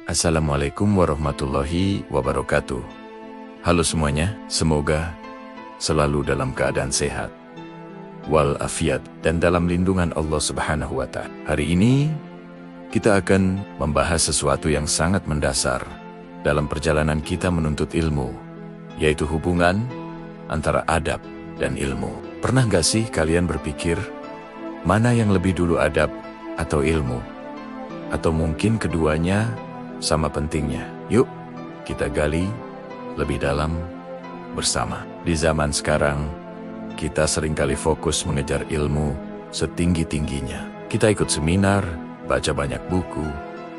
Assalamualaikum warahmatullahi wabarakatuh. Halo semuanya, semoga selalu dalam keadaan sehat, walafiat, dan dalam lindungan Allah Subhanahu wa Ta'ala. Hari ini, kita akan membahas sesuatu yang sangat mendasar dalam perjalanan kita menuntut ilmu, yaitu hubungan antara adab dan ilmu. Pernah gak sih kalian berpikir, mana yang lebih dulu adab atau ilmu? Atau mungkin keduanya sama pentingnya? Yuk, kita gali lebih dalam bersama. Di zaman sekarang, kita seringkali fokus mengejar ilmu setinggi-tingginya. Kita ikut seminar, baca banyak buku,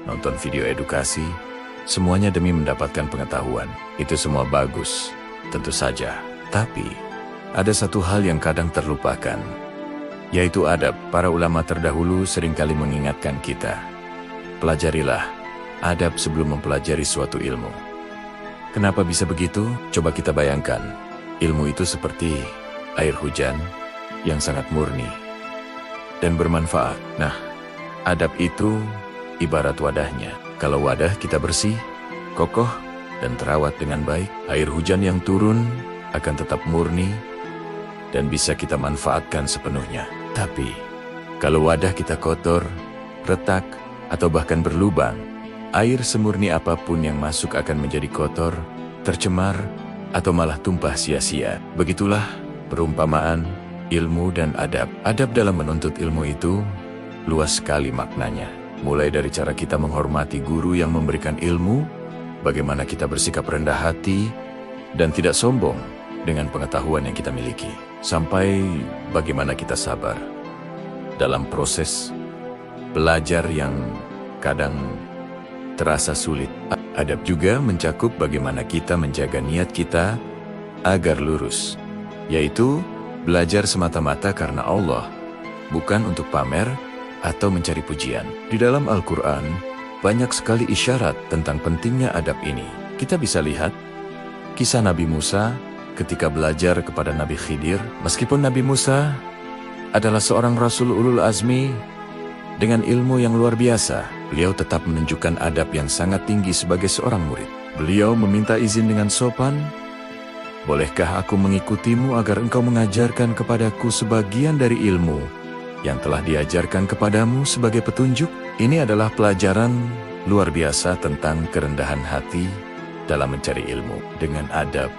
nonton video edukasi, semuanya demi mendapatkan pengetahuan. Itu semua bagus, tentu saja. Tapi, ada satu hal yang kadang terlupakan, yaitu adab. Para ulama terdahulu seringkali mengingatkan kita, pelajarilah adab sebelum mempelajari suatu ilmu. Kenapa bisa begitu? Coba kita bayangkan, ilmu itu seperti air hujan yang sangat murni dan bermanfaat. Nah, adab itu ibarat wadahnya. Kalau wadah kita bersih, kokoh, dan terawat dengan baik, air hujan yang turun akan tetap murni dan bisa kita manfaatkan sepenuhnya. Tapi, kalau wadah kita kotor, retak, atau bahkan berlubang, air semurni apapun yang masuk akan menjadi kotor, tercemar, atau malah tumpah sia-sia. Begitulah perumpamaan ilmu dan adab. Adab dalam menuntut ilmu itu luas sekali maknanya. Mulai dari cara kita menghormati guru yang memberikan ilmu, bagaimana kita bersikap rendah hati dan tidak sombong dengan pengetahuan yang kita miliki, sampai bagaimana kita sabar dalam proses belajar yang kadang terasa sulit. Adab juga mencakup bagaimana kita menjaga niat kita agar lurus, yaitu belajar semata-mata karena Allah, bukan untuk pamer atau mencari pujian. Di dalam Al-Quran, banyak sekali isyarat tentang pentingnya adab ini. Kita bisa lihat kisah Nabi Musa ketika belajar kepada Nabi Khidir. Meskipun Nabi Musa adalah seorang Rasul Ulul Azmi dengan ilmu yang luar biasa, beliau tetap menunjukkan adab yang sangat tinggi sebagai seorang murid. Beliau meminta izin dengan sopan, "Bolehkah aku mengikutimu agar engkau mengajarkan kepadaku sebagian dari ilmu yang telah diajarkan kepadamu sebagai petunjuk?" Ini adalah pelajaran luar biasa tentang kerendahan hati dalam mencari ilmu. Dengan adab,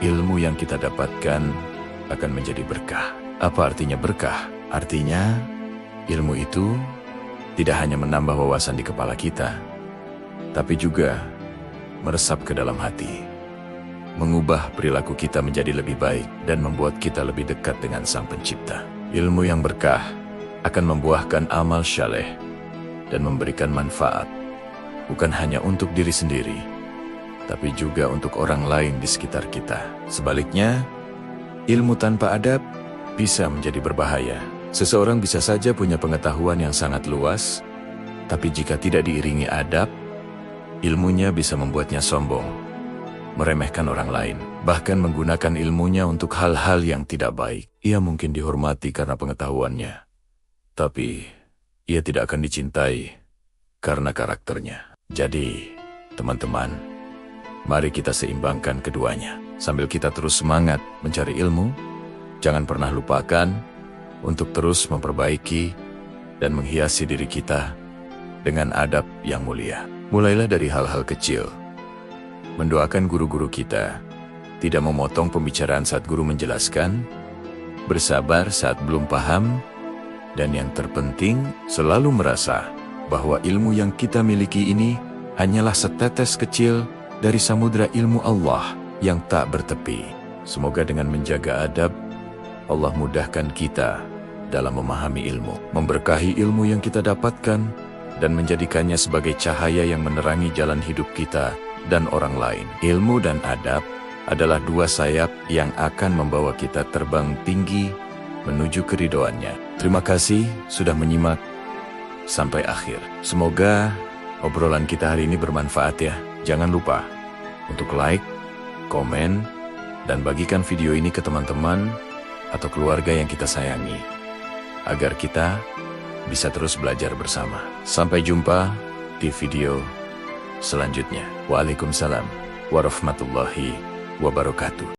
ilmu yang kita dapatkan akan menjadi berkah. Apa artinya berkah? Artinya, ilmu itu tidak hanya menambah wawasan di kepala kita, tapi juga meresap ke dalam hati, mengubah perilaku kita menjadi lebih baik dan membuat kita lebih dekat dengan Sang Pencipta. Ilmu yang berkah akan membuahkan amal syaleh dan memberikan manfaat, bukan hanya untuk diri sendiri, tapi juga untuk orang lain di sekitar kita. Sebaliknya, ilmu tanpa adab bisa menjadi berbahaya. Seseorang bisa saja punya pengetahuan yang sangat luas, tapi jika tidak diiringi adab, ilmunya bisa membuatnya sombong, meremehkan orang lain, bahkan menggunakan ilmunya untuk hal-hal yang tidak baik. Ia mungkin dihormati karena pengetahuannya, tapi ia tidak akan dicintai karena karakternya. Jadi, teman-teman, mari kita seimbangkan keduanya. Sambil kita terus semangat mencari ilmu, jangan pernah lupakan untuk terus memperbaiki dan menghiasi diri kita dengan adab yang mulia. Mulailah dari hal-hal kecil. Mendoakan guru-guru kita, tidak memotong pembicaraan saat guru menjelaskan, bersabar saat belum paham, dan yang terpenting, selalu merasa bahwa ilmu yang kita miliki ini hanyalah setetes kecil dari samudera ilmu Allah yang tak bertepi. Semoga dengan menjaga adab, Allah mudahkan kita dalam memahami ilmu, memberkahi ilmu yang kita dapatkan, dan menjadikannya sebagai cahaya yang menerangi jalan hidup kita dan orang lain. Ilmu dan adab adalah dua sayap yang akan membawa kita terbang tinggi menuju keridhoannya. Terima kasih sudah menyimak sampai akhir. Semoga obrolan kita hari ini bermanfaat ya. Jangan lupa untuk like, komen, dan bagikan video ini ke teman-teman atau keluarga yang kita sayangi, agar kita bisa terus belajar bersama. Sampai jumpa di video selanjutnya. Waalaikumsalam warahmatullahi wabarakatuh.